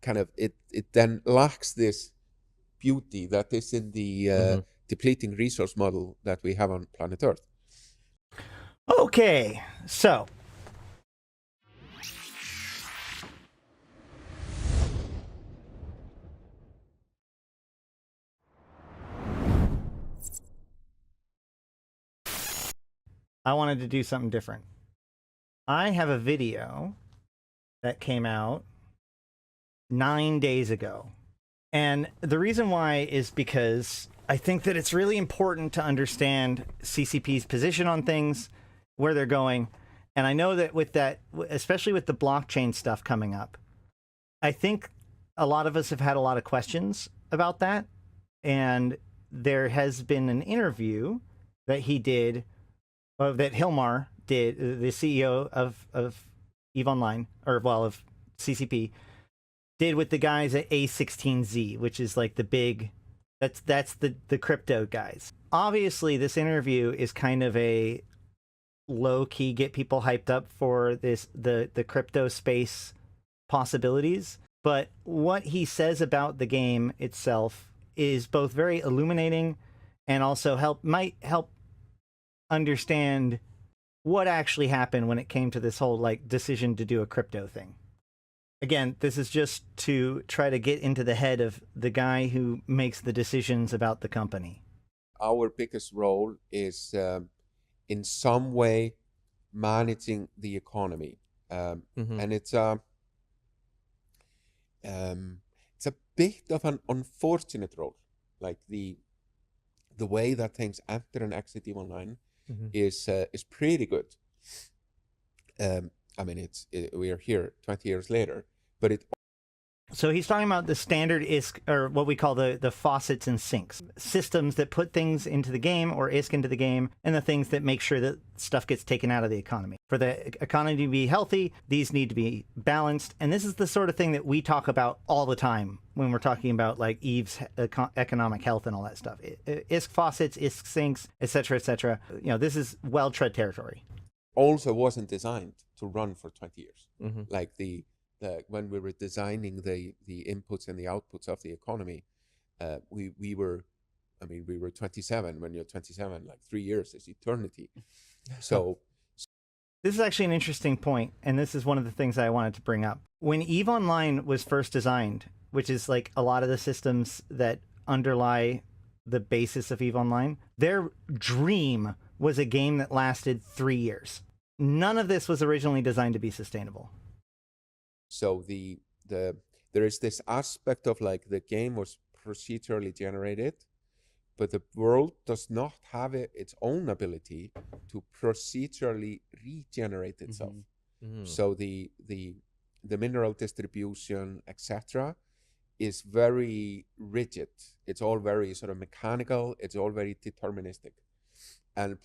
kind of it then lacks this beauty that is in the depleting resource model that we have on planet Earth. Okay, so I wanted to do something different. I have a video that came out 9 days ago. And the reason why is because I think that it's really important to understand CCP's position on things, where they're going. And I know that with that, especially with the blockchain stuff coming up, I think a lot of us have had a lot of questions about that. And there has been an interview that he did, that Hilmar did, the CEO of EVE Online, or well, of CCP, did with the guys at A16Z, which is like the big, that's the crypto guys. Obviously, this interview is kind of a low-key get people hyped up for this the crypto space possibilities. But what he says about the game itself is both very illuminating and also might help understand what actually happened when it came to this whole like decision to do a crypto thing. Again, this is just to try to get into the head of the guy who makes the decisions about the company. Our biggest role is in some way managing the economy, and it's a bit of an unfortunate role. Like the way that things enter and exit EVE Online is pretty good. I mean, we are here 20 years later, but it. So he's talking about the standard ISK, or what we call the faucets and sinks. Systems that put things into the game, or ISK into the game, and the things that make sure that stuff gets taken out of the economy. For the economy to be healthy, these need to be balanced. And this is the sort of thing that we talk about all the time when we're talking about like EVE's economic health and all that stuff. ISK faucets, ISK sinks, etc., etc. You know, this is well-tread territory. Also wasn't designed to run for 20 years. Like when we were designing the inputs and the outputs of the economy, we were 27. When you're 27, like 3 years is eternity. So this is actually an interesting point, and this is one of the things I wanted to bring up. When EVE Online was first designed, which is like a lot of the systems that underlie the basis of EVE Online, their dream was a game that lasted 3 years. None of this was originally designed to be sustainable. So there is this aspect of like the game was procedurally generated, but the world does not have its own ability to procedurally regenerate itself. So the mineral distribution, etc., is very rigid. It's all very sort of mechanical. It's all very deterministic. And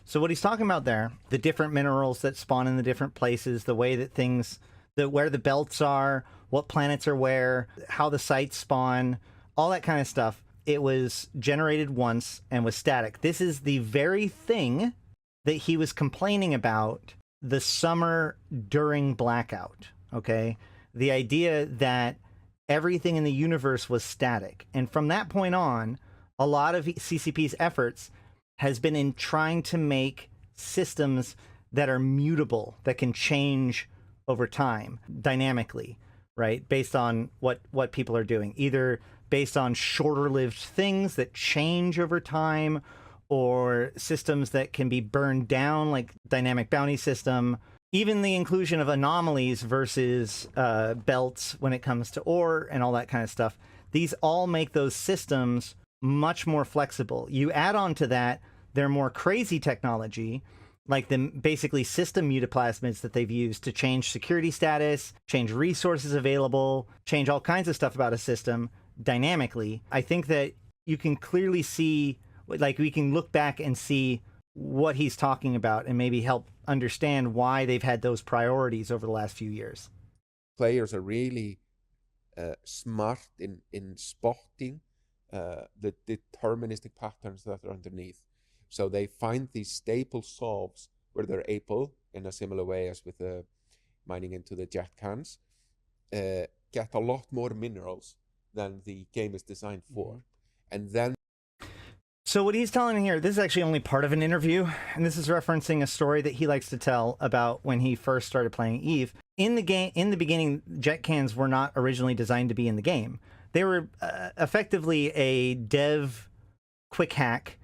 so what he's talking about there, the different minerals that spawn in the different places, the way that things, where the belts are, what planets are where, how the sites spawn, all that kind of stuff, it was generated once and was static. This is the very thing that he was complaining about the summer during blackout, okay? The idea that everything in the universe was static. And from that point on, a lot of CCP's efforts has been in trying to make systems that are mutable, that can change over time, dynamically, right? Based on what people are doing, either based on shorter-lived things that change over time, or systems that can be burned down, like dynamic bounty system. Even the inclusion of anomalies versus belts when it comes to ore and all that kind of stuff. These all make those systems much more flexible. You add on to that their more crazy technology, like the basically system mutaplasmids that they've used to change security status, change resources available, change all kinds of stuff about a system dynamically. I think that you can clearly see, like we can look back and see what he's talking about and maybe help understand why they've had those priorities over the last few years. Players are really smart in spotting the deterministic patterns that are underneath. So they find these staple solves where they're able, in a similar way as with the mining into the jet cans, get a lot more minerals than the game is designed for. And then so what he's telling here, this is actually only part of an interview, and this is referencing a story that he likes to tell about when he first started playing Eve. In the game, in the beginning, jet cans were not originally designed to be in the game. They were effectively a dev quick hack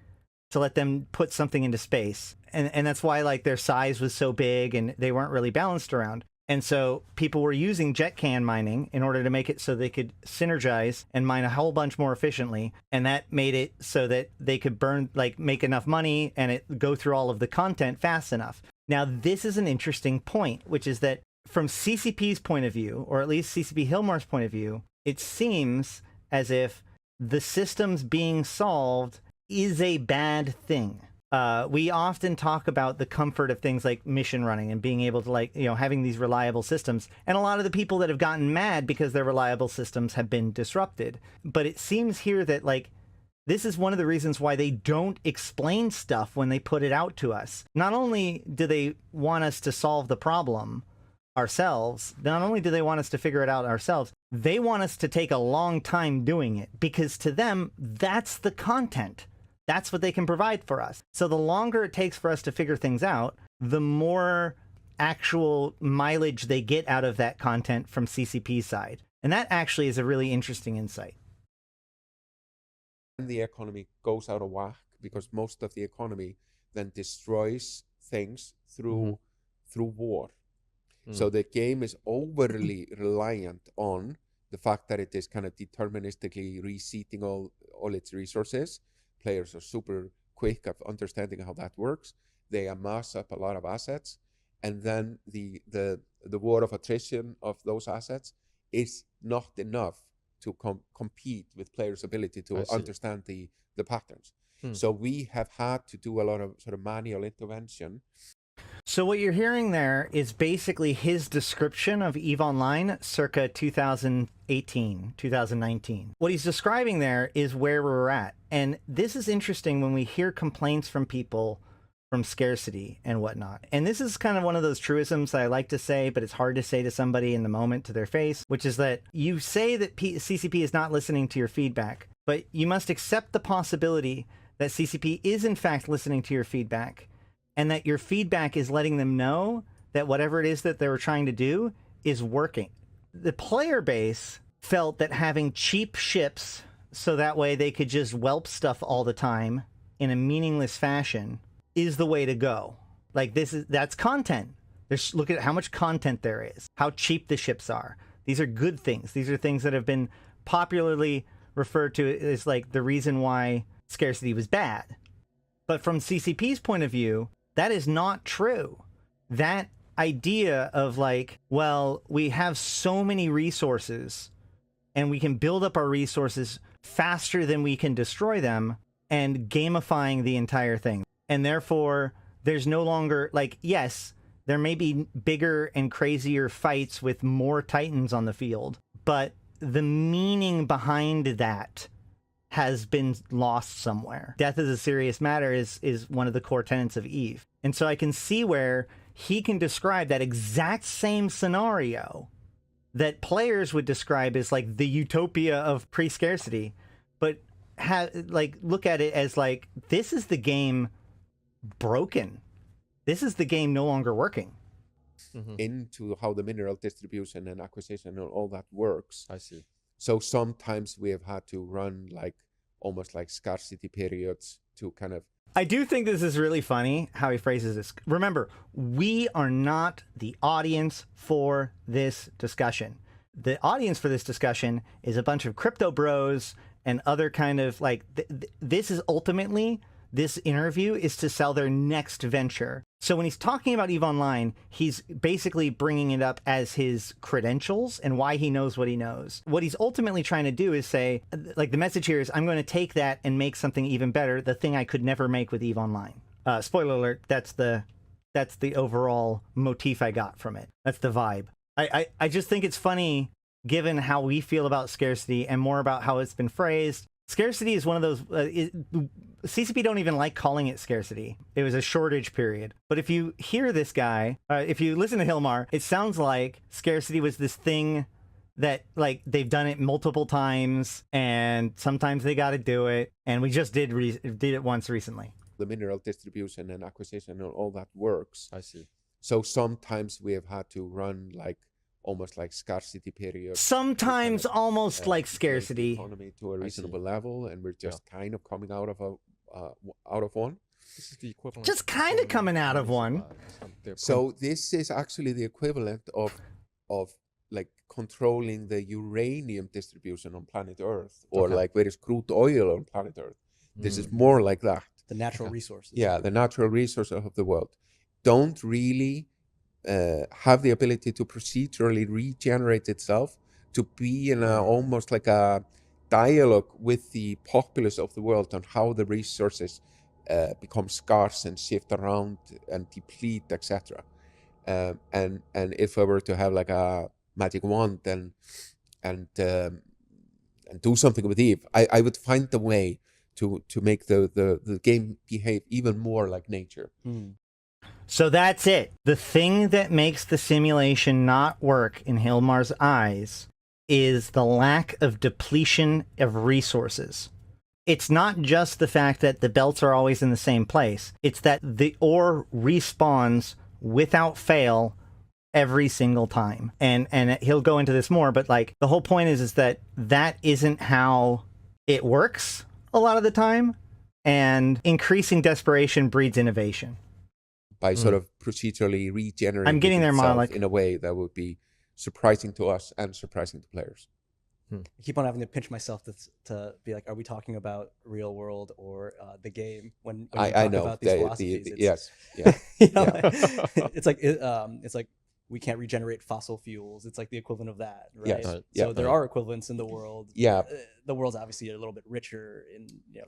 to let them put something into space. And that's why like their size was so big and they weren't really balanced around. And so people were using jet can mining in order to make it so they could synergize and mine a whole bunch more efficiently. And that made it so that they could burn, like make enough money and it go through all of the content fast enough. Now, this is an interesting point, which is that from CCP's point of view, or at least CCP Hilmar's point of view, it seems as if the systems being solved is a bad thing. We often talk about the comfort of things like mission running and being able to, like, you know, having these reliable systems. And a lot of the people that have gotten mad because their reliable systems have been disrupted. But it seems here that, like, this is one of the reasons why they don't explain stuff when they put it out to us. Not only do they want us to solve the problem ourselves, not only do they want us to figure it out ourselves, they want us to take a long time doing it, because to them, that's the content. That's what they can provide for us. So the longer it takes for us to figure things out, the more actual mileage they get out of that content from CCP's side. And that actually is a really interesting insight. The economy goes out of whack because most of the economy then destroys things through war. So the game is overly reliant on the fact that it is kind of deterministically reseating all its resources. Players are super quick at understanding how that works. They amass up a lot of assets, and then the war of attrition of those assets is not enough to compete with players' ability to understand the patterns. So we have had to do a lot of sort of manual intervention. So what you're hearing there is basically his description of EVE Online circa 2018, 2019. What he's describing there is where we're at. And this is interesting when we hear complaints from people from scarcity and whatnot. And this is kind of one of those truisms that I like to say, but it's hard to say to somebody in the moment to their face, which is that you say that CCP is not listening to your feedback, but you must accept the possibility that CCP is in fact listening to your feedback, and that your feedback is letting them know that whatever it is that they were trying to do is working. The player base felt that having cheap ships so that way they could just whelp stuff all the time in a meaningless fashion is the way to go. Like, that's content. Look at how much content there is, how cheap the ships are. These are good things. These are things that have been popularly referred to as like the reason why scarcity was bad. But from CCP's point of view, that is not true. That idea of like, well, we have so many resources and we can build up our resources faster than we can destroy them, and gamifying the entire thing. And therefore, there's no longer, like, yes, there may be bigger and crazier fights with more Titans on the field, but the meaning behind that has been lost somewhere. Death is a serious matter is one of the core tenets of EVE. And so I can see where he can describe that exact same scenario that players would describe as like the utopia of pre-scarcity, but look at it as like, this is the game broken. This is the game no longer working. Into how the mineral distribution and acquisition and all that works. I see. So sometimes we have had to run like almost like scarcity periods to kind of... I do think this is really funny how he phrases this. Remember, we are not the audience for this discussion. The audience for this discussion is a bunch of crypto bros and other kind of like, this is ultimately, this interview is to sell their next venture. So when he's talking about EVE Online, he's basically bringing it up as his credentials and why he knows what he knows. What he's ultimately trying to do is say, like, the message here is, I'm going to take that and make something even better, the thing I could never make with EVE Online. Spoiler alert, that's the overall motif I got from it. That's the vibe. I just think it's funny, given how we feel about scarcity and more about how it's been phrased. Scarcity is one of those... CCP don't even like calling it scarcity. It was a shortage period. But if you hear this guy, if you listen to Hilmar, it sounds like scarcity was this thing that like they've done it multiple times, and sometimes they got to do it, and we just did it once recently. The mineral distribution and acquisition and all that works. I see. So sometimes we have had to run like almost like scarcity periods. Sometimes kind of, almost like inflate the scarcity. economy to a reasonable level, and we're just kind of coming out of one. This is the equivalent. Just kind of coming out of one. So this is actually the equivalent of like controlling the uranium distribution on planet Earth, or like where is crude oil on planet Earth. This is more like that. The natural resources. Yeah, the natural resources of the world don't really have the ability to procedurally regenerate itself, to be in a, almost like a dialogue with the populace of the world on how the resources become scarce and shift around and deplete, etc. And if I were to have like a magic wand and do something with Eve, I would find the way to make the game behave even more like nature. So that's it. The thing that makes the simulation not work in Hilmar's eyes is the lack of depletion of resources. It's not just the fact that the belts are always in the same place. It's that the ore respawns without fail every single time. And he'll go into this more, but like the whole point is that isn't how it works a lot of the time. And increasing desperation breeds innovation. By sort of procedurally regenerating I'm getting there, Malak, in a way that would be surprising to us and surprising to players. I keep on having to pinch myself to be like, are we talking about real world or the game? When I know about these philosophies, yes, it's like we can't regenerate fossil fuels. It's like the equivalent of that, right? Yes. So there are equivalents in the world. Yeah, the world's obviously a little bit richer in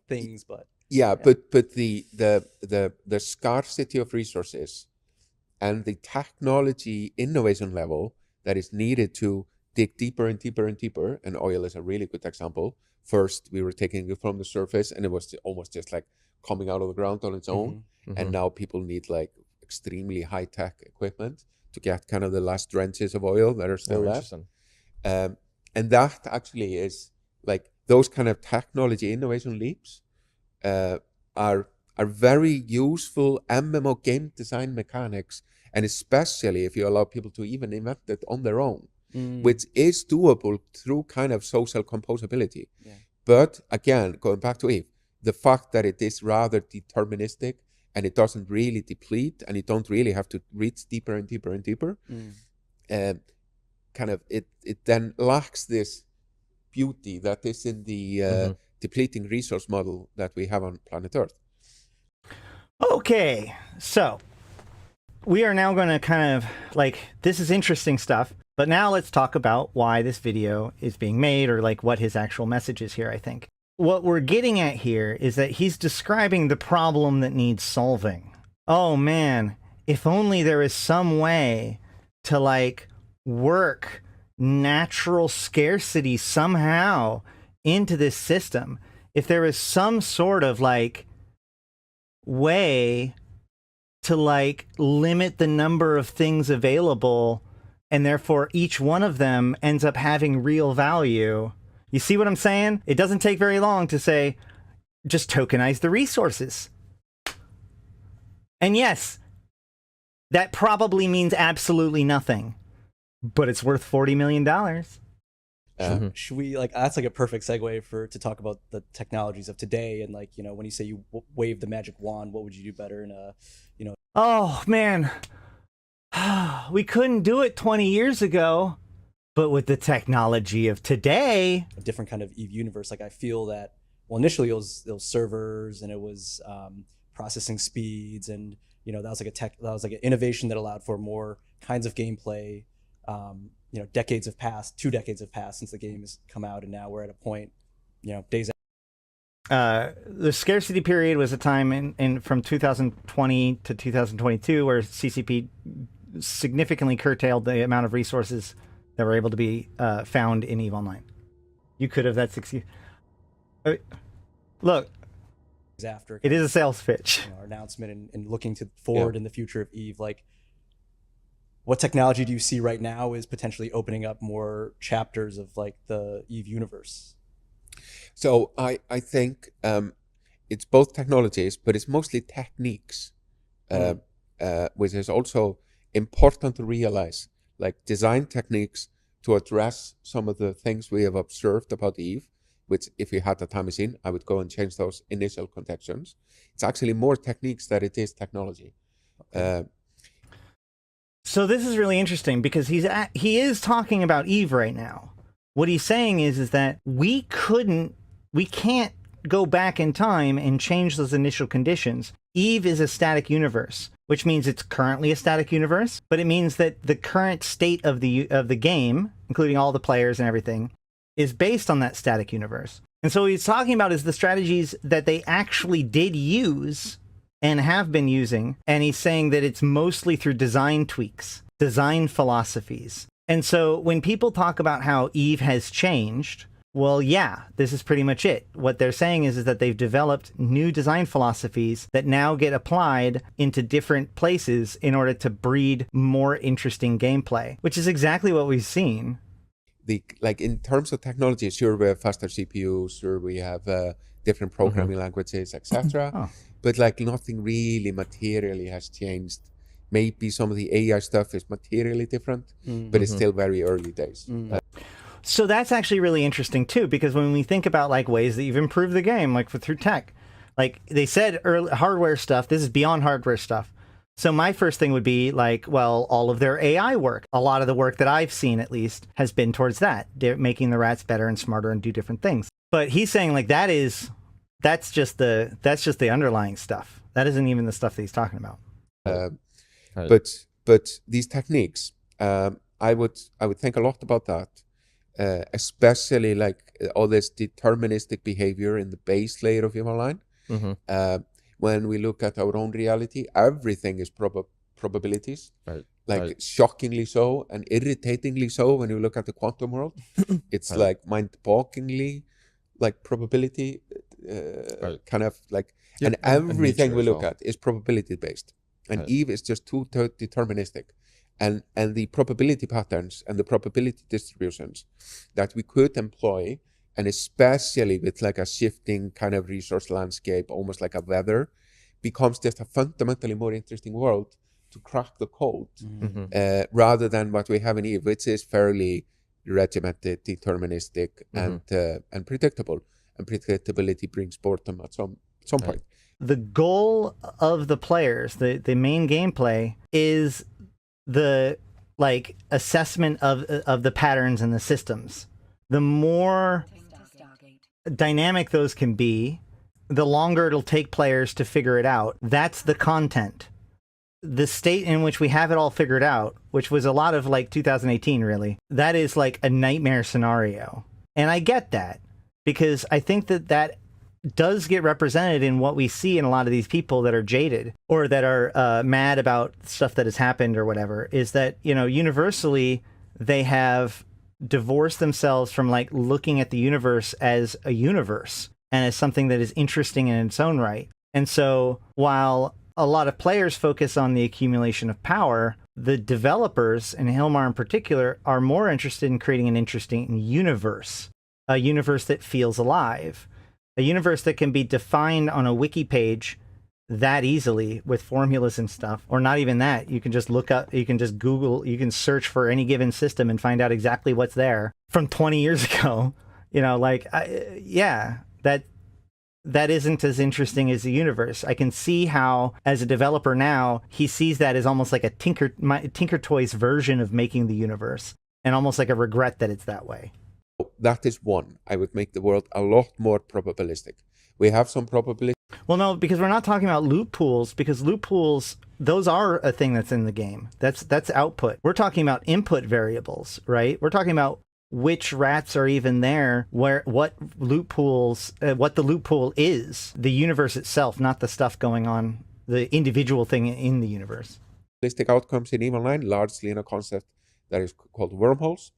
things, but but the scarcity of resources and the technology innovation level that is needed to dig deeper and deeper and deeper, and oil is a really good example. First, we were taking it from the surface, and it was almost just like coming out of the ground on its own. And now people need like extremely high tech equipment to get kind of the last drenches of oil that are still left. And that actually is like those kind of technology innovation leaps are very useful MMO game design mechanics, and especially if you allow people to even invent it on their own, which is doable through kind of social composability. But again, going back to Eve, the fact that it is rather deterministic and it doesn't really deplete, and you don't really have to reach deeper and deeper and deeper, kind of it then lacks this beauty that is in the depleting resource model that we have on planet Earth. Okay, so we are now going to kind of like, this is interesting stuff, but now let's talk about why this video is being made, or like what his actual message is here, I think. What we're getting at here is that he's describing the problem that needs solving. Oh man, if only there is some way to like work natural scarcity somehow into this system. If there is some sort of like way to like limit the number of things available, and therefore each one of them ends up having real value. You see what I'm saying? It doesn't take very long to say, just tokenize the resources. And yes, that probably means absolutely nothing, but it's worth $40 million. Should we like? That's like a perfect segue to talk about the technologies of today, and like when you say you wave the magic wand, what would you do better in a Oh man, we couldn't do it 20 years ago. But with the technology of today, a different kind of Eve universe. Like I feel that, well, initially it was servers, and it was processing speeds, and that was like an innovation that allowed for more kinds of gameplay. Decades have passed, 2 decades have passed since the game has come out, and now we're at a point, days. The scarcity period was a time in from 2020 to 2022 where CCP significantly curtailed the amount of resources that were able to be found in EVE Online. You could have, that's excuse. Look, after it is a sales pitch. Our announcement and looking forward in the future of EVE, like what technology do you see right now is potentially opening up more chapters of like the Eve universe? So I think it's both technologies, but it's mostly techniques, which is also important to realize, like design techniques to address some of the things we have observed about Eve, which if we had a time machine, I would go and change those initial conceptions. It's actually more techniques than it is technology. So this is really interesting because he is talking about Eve right now. What he's saying is that we can't go back in time and change those initial conditions. Eve is a static universe, which means it's currently a static universe, but it means that the current state of the game, including all the players and everything, is based on that static universe. And so what he's talking about is the strategies that they actually did use and have been using, and he's saying that it's mostly through design tweaks, design philosophies. And so when people talk about how Eve has changed, well, yeah, this is pretty much it. What they're saying is that they've developed new design philosophies that now get applied into different places in order to breed more interesting gameplay, which is exactly what we've seen. Like in terms of technology, sure, we have faster CPUs, sure, we have different programming languages, etc. But like nothing really materially has changed. Maybe some of the AI stuff is materially different, but it's still very early days. So that's actually really interesting too, because when we think about like ways that you've improved the game, like through tech, like they said hardware stuff, this is beyond hardware stuff. So my first thing would be like, well, all of their AI work, a lot of the work that I've seen at least has been towards that. They're making the rats better and smarter and do different things. But he's saying like that's just the underlying stuff. That isn't even the stuff that he's talking about. But these techniques, I would think a lot about that. Especially like all this deterministic behavior in the base layer of Online. When we look at our own reality, everything is probabilities, shockingly so and irritatingly so. When you look at the quantum world, it's like mind-bogglingly like probability, kind of like, and everything we look at is probability based, and Eve is just too deterministic. And the probability patterns and the probability distributions that we could employ, and especially with like a shifting kind of resource landscape, almost like a weather, becomes just a fundamentally more interesting world to crack the code, rather than what we have in Eve, which is fairly regimented, deterministic, and predictable. And predictability brings boredom at some point. The goal of the players, the main gameplay, is the like assessment of the patterns and the systems. The more dynamic those can be, the longer it'll take players to figure it out. That's the content. The state in which we have it all figured out, which was a lot of like 2018 really, that is like a nightmare scenario. And I get that, because I think that does get represented in what we see in a lot of these people that are jaded or that are mad about stuff that has happened or whatever, is that, you know, universally they have divorced themselves from like looking at the universe as a universe and as something that is interesting in its own right. And so while a lot of players focus on the accumulation of power, the developers, and Hilmar in particular, are more interested in creating an interesting universe, a universe that feels alive. A universe that can be defined on a wiki page that easily with formulas and stuff, or not even that. You can just look up, you can just Google, you can search for any given system and find out exactly what's there from 20 years ago. You know, like, yeah, that isn't as interesting as the universe. I can see how, as a developer now, he sees that as almost like a Tinker Toys version of making the universe, and almost like a regret that it's that way. That is one. I would make the world a lot more probabilistic. We have some probability. Well, no, because we're not talking about loop pools, because loop pools, those are a thing that's in the game. That's output. We're talking about input variables, right? We're talking about which rats are even there, what the loop pool is, the universe itself, not the stuff going on, the individual thing in the universe. Probabilistic outcomes in EVE Online, largely in a concept that is called wormholes.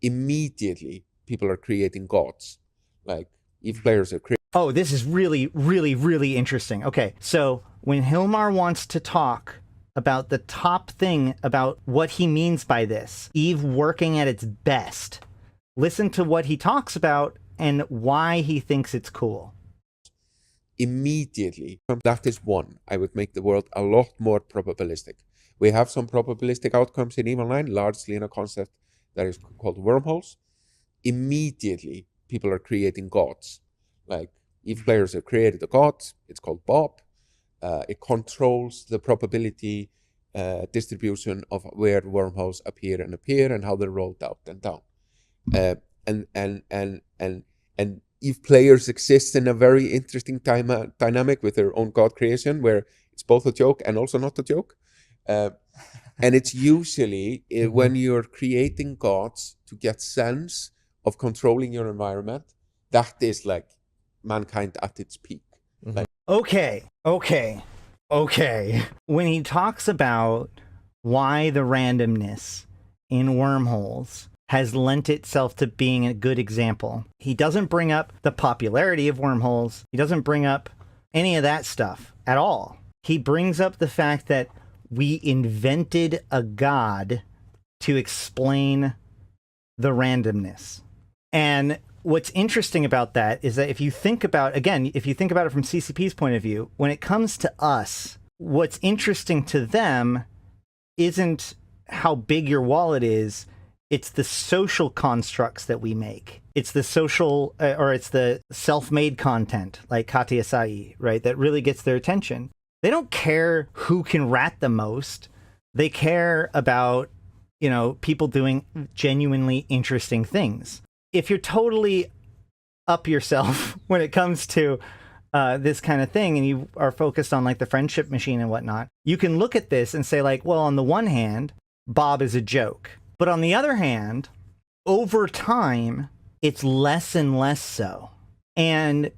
Immediately people are creating gods, like EVE players are creating. Oh, this is really, really, really interesting. Okay, so when Hilmar wants to talk about the top thing about what he means by this. Eve working at its best. Listen to what he talks about and why he thinks it's cool. Immediately, that is one. I would make the world a lot more probabilistic. We have some probabilistic outcomes in EVE Online, largely in a concept that is called wormholes. Immediately, people are creating gods. Like, EVE players have created a god, it's called Bob. It controls the probability distribution of where wormholes appear and how they're rolled out and down. And EVE players exist in a very interesting dynamic with their own god creation, where it's both a joke and also not a joke. And it's usually when you're creating gods to get sense of controlling your environment, that is like mankind at its peak. Mm-hmm. Okay. When he talks about why the randomness in wormholes has lent itself to being a good example, he doesn't bring up the popularity of wormholes. He doesn't bring up any of that stuff at all. He brings up the fact that we invented a god to explain the randomness. And what's interesting about that is that if you think about it from CCP's point of view, when it comes to us, what's interesting to them isn't how big your wallet is, it's the social constructs that we make. It's the social, or it's the self-made content, like Katia Sai, right, that really gets their attention. They don't care who can rat the most. They care about, people doing genuinely interesting things. If you're totally up yourself when it comes to this kind of thing and you are focused on like the friendship machine and whatnot, you can look at this and say like, well, on the one hand, Bob is a joke. But on the other hand, over time, it's less and less so. And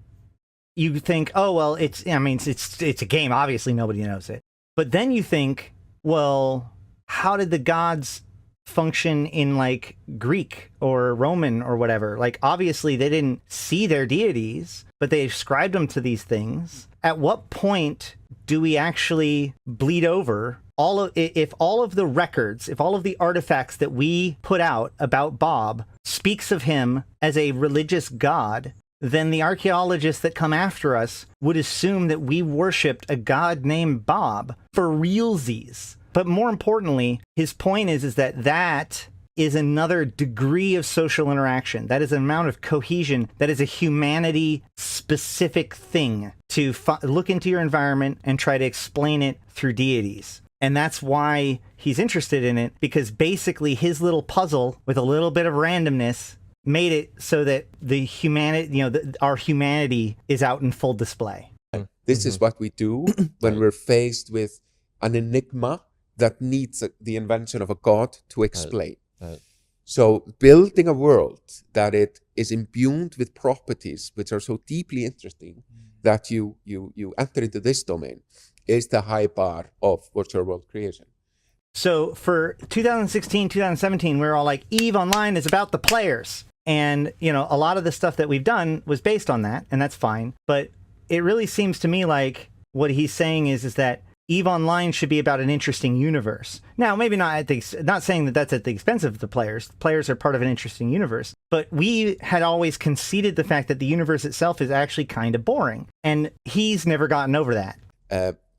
you think, oh, well, it's a game. Obviously, nobody knows it. But then you think, well, how did the gods function in like Greek or Roman or whatever? Like, obviously, they didn't see their deities, but they ascribed them to these things. At what point do we actually bleed over? If all of the artifacts that we put out about Bob speaks of him as a religious god, then the archaeologists that come after us would assume that we worshipped a god named Bob for realsies. But more importantly, his point is that is another degree of social interaction. That is an amount of cohesion. That is a humanity-specific thing to look into your environment and try to explain it through deities. And that's why he's interested in it, because basically his little puzzle with a little bit of randomness made it so that our humanity is out in full display. This is what we do when we're faced with an enigma that needs the invention of a god to explain. So building a world that it is imbued with properties which are so deeply interesting that you enter into this domain is the high bar of virtual world creation. So for 2016, 2017, we were all like, EVE Online is about the players. And, a lot of the stuff that we've done was based on that, and that's fine. But it really seems to me like what he's saying is that EVE Online should be about an interesting universe. Now, maybe not saying that that's at the expense of the players. Players are part of an interesting universe. But we had always conceded the fact that the universe itself is actually kind of boring. And he's never gotten over that.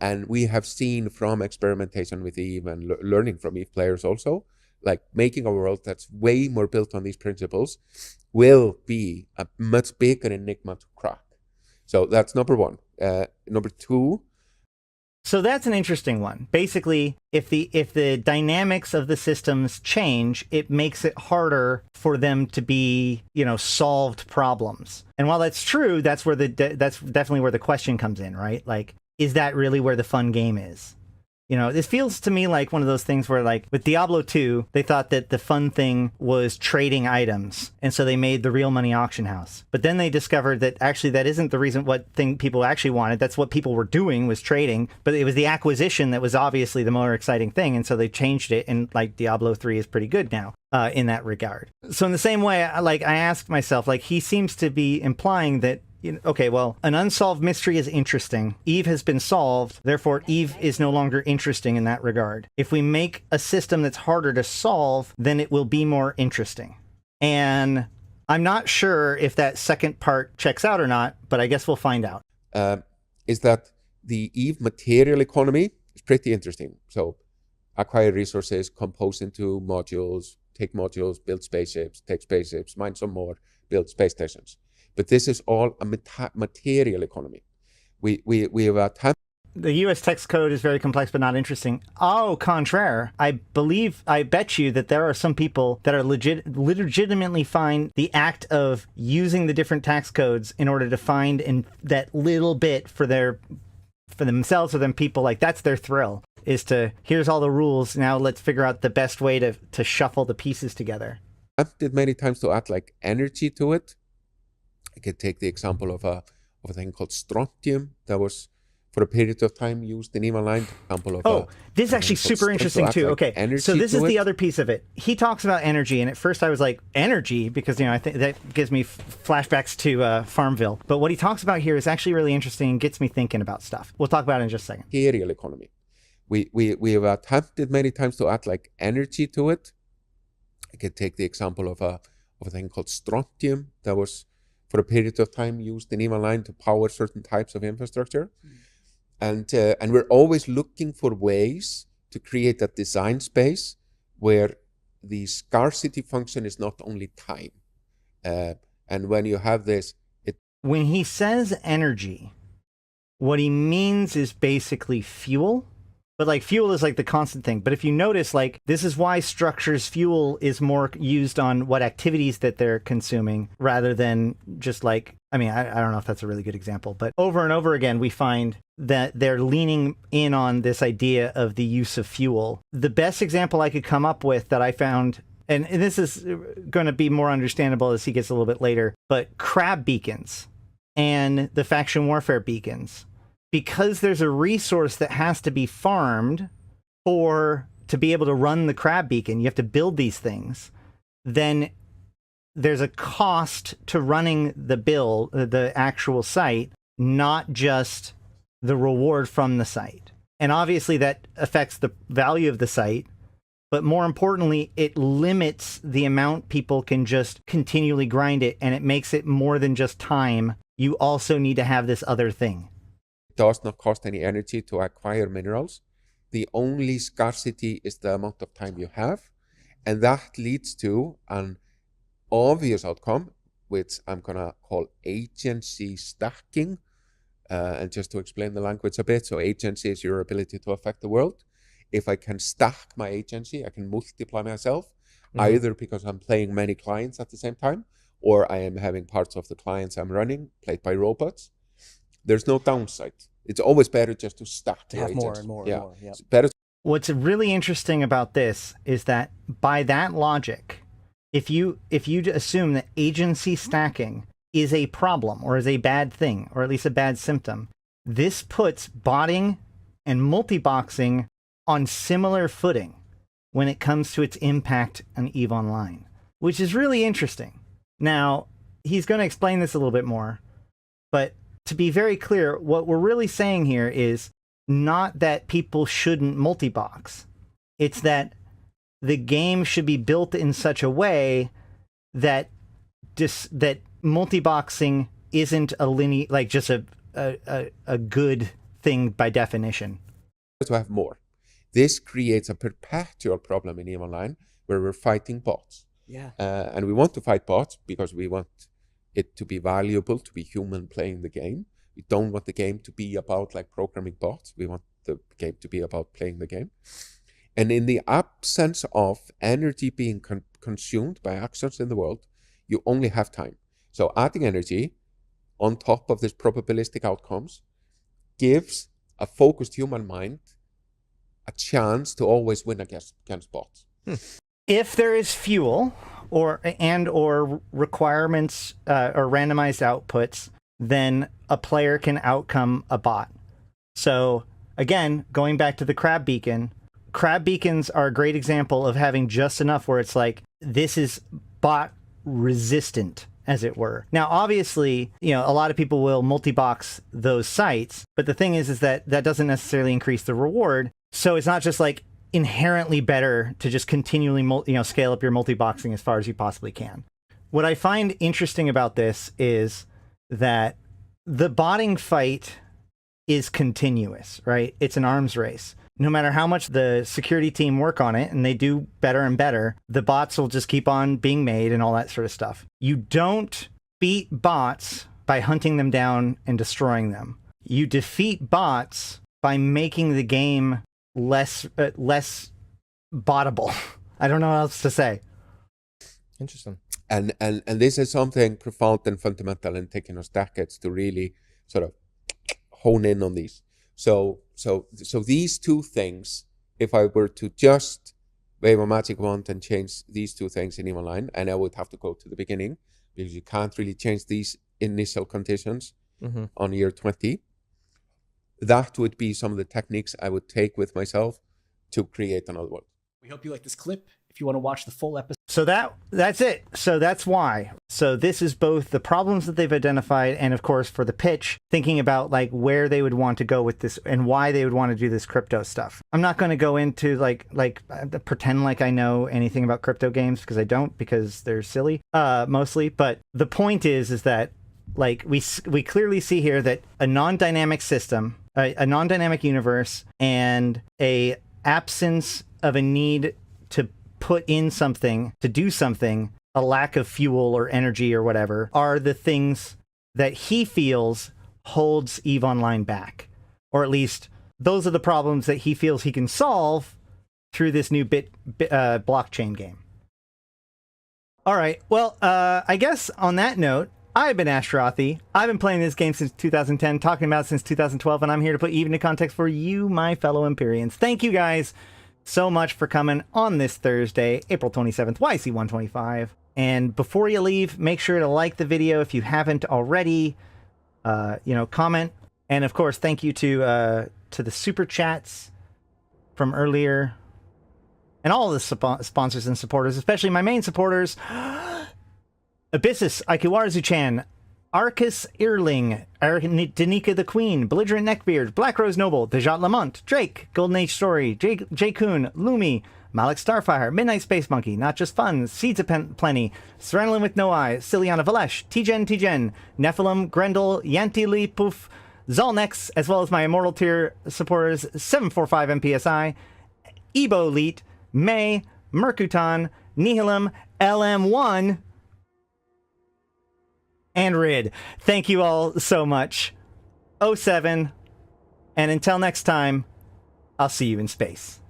And we have seen from experimentation with EVE and learning from EVE players also, like making a world that's way more built on these principles will be a much bigger enigma to crack. So that's number one. Number two. So that's an interesting one. Basically, if the dynamics of the systems change, it makes it harder for them to be, solved problems. And while that's true, that's definitely where the question comes in, right? Like, is that really where the fun game is? This feels to me like one of those things where, like, with Diablo 2, they thought that the fun thing was trading items, and so they made the real money auction house. But then they discovered that actually that isn't the reason people actually wanted. That's what people were doing, was trading, but it was the acquisition that was obviously the more exciting thing, and so they changed it, and, like, Diablo 3 is pretty good now in that regard. So in the same way, I asked myself, like, he seems to be implying that Okay, well, an unsolved mystery is interesting. Eve has been solved, therefore Eve is no longer interesting in that regard. If we make a system that's harder to solve, then it will be more interesting. And I'm not sure if that second part checks out or not, but I guess we'll find out. Is that the Eve material economy is pretty interesting. So acquire resources, compose into modules, take modules, build spaceships, take spaceships, mine some more, build space stations. But this is all a material economy. We have attempted. The US text code is very complex but not interesting. Au contraire, I bet you that there are some people that are legitimately find the act of using the different tax codes in order to find that little bit for themselves or them people, like that's their thrill, is to, here's all the rules, now let's figure out the best way to shuffle the pieces together. I've did many times to add like energy to it. I could take the example of a thing called strontium that was for a period of time used in EVE Online. This is actually super interesting too. Okay, so this is the other piece of it. He talks about energy, and at first I was like, energy? Because, I think that gives me flashbacks to Farmville. But what he talks about here is actually really interesting and gets me thinking about stuff. We'll talk about it in just a second. Material economy. We have attempted many times to add like energy to it. I could take the example of a thing called strontium that was for a period of time used in EVE Online to power certain types of infrastructure. And we're always looking for ways to create a design space where the scarcity function is not only time. And when you have this... When he says energy, what he means is basically fuel. But like fuel is like the constant thing. But if you notice, like this is why structures fuel is more used on what activities that they're consuming rather than just like, I don't know if that's a really good example, but over and over again, we find that they're leaning in on this idea of the use of fuel. The best example I could come up with that I found, and this is going to be more understandable as he gets a little bit later, but crab beacons and the faction warfare beacons. Because there's a resource that has to be farmed to be able to run the crab beacon, you have to build these things, then there's a cost to running the actual site, not just the reward from the site. And obviously that affects the value of the site, but more importantly, it limits the amount people can just continually grind it, and it makes it more than just time. You also need to have this other thing. Does not cost any energy to acquire minerals. The only scarcity is the amount of time you have, and that leads to an obvious outcome, which I'm gonna call agency stacking. And just to explain the language a bit, so agency is your ability to affect the world. If I can stack my agency, I can multiply myself, either because I'm playing many clients at the same time, or I am having parts of the clients I'm running played by robots. There's no downside. It's always better just to stack to your have agents. more and more and more. Yeah. It's better. What's really interesting about this is that by that logic, if you assume that agency stacking is a problem or is a bad thing, or at least a bad symptom, this puts botting and multi-boxing on similar footing when it comes to its impact on EVE Online, which is really interesting. Now, he's going to explain this a little bit more, but to be very clear, what we're really saying here is not that people shouldn't multi-box. It's that the game should be built in such a way that that multi-boxing isn't a linear, like just a good thing by definition. To have more. This creates a perpetual problem in EVE Online where we're fighting bots. Yeah. And we want to fight bots because we want it to be valuable to be human playing the game. We don't want the game to be about like programming bots. We want the game to be about playing the game. And in the absence of energy being consumed by actions in the world, you only have time. So adding energy on top of this probabilistic outcomes gives a focused human mind a chance to always win against bots. If there is fuel or requirements or randomized outputs, then a player can outcome a bot. So again, going back to the crab beacon, crab beacons are a great example of having just enough where it's like, this is bot resistant. as it were. Now, obviously, you know, a lot of people will multi-box those sites, but the thing is that that doesn't necessarily increase the reward. So it's not just like inherently better to just continually, scale up your multi-boxing as far as you possibly can. What I find interesting about this is that the botting fight is continuous, right? It's an arms race. No matter how much the security team work on it, and they do better and better, the bots will just keep on being made and all that sort of stuff. You don't beat bots by hunting them down and destroying them. You defeat bots by making the game less bottable. I don't know what else to say. Interesting. And this is something profound and fundamental, and taking us decades to really sort of hone in on these. So these two things, if I were to just wave a magic wand and change these two things in EVE Online, and I would have to go to the beginning, because you can't really change these initial conditions on year 20. That would be some of the techniques I would take with myself to create another world. We hope you like this clip. If you want to watch the full episode. So that's it. So that's why. So this is both the problems that they've identified, and of course for the pitch, thinking about like where they would want to go with this and why they would want to do this crypto stuff. I'm not going to go into like pretend like I know anything about crypto games, because I don't, because they're silly mostly. But the point is that like we clearly see here that a non-dynamic system, a non-dynamic universe, and a absence of a need to put in something, to do something, a lack of fuel or energy or whatever, are the things that he feels holds EVE Online back. Or at least those are the problems that he feels he can solve through this new blockchain game. All right, well, I guess on that note, I've been Ashrothi. I've been playing this game since 2010, talking about it since 2012, and I'm here to put EVE into context for you, my fellow Empyreans. Thank you guys so much for coming on this Thursday, April 27th, YC125. And before you leave, make sure to like the video if you haven't already. Comment. And of course, thank you to the super chats from earlier, and all the sponsors and supporters, especially my main supporters: Abyssus, Aikawarazu Chan, Arkas Ilring, Arydanika the Queen, Belligerent Neckbeard, BlackRoseNoble, Dajat Lemmont, Drake, Golden Age Story, J. Kuhn, Lumi, Malak Starfire, Midnight Space Monkey, Not Just Fun, Seeds of Plenty, Serenlin with No Eye, Syliana Vel'ash, Tgen Tgen, Nephilim, Grendel, Yantey Lepouf, Zolnex, as well as my Immortal tier supporters 745 MPSI, Ebo Elite, May, Mercuton, Nihilum, LM1, and Rid. Thank you all so much. 07, and until next time, I'll see you in space.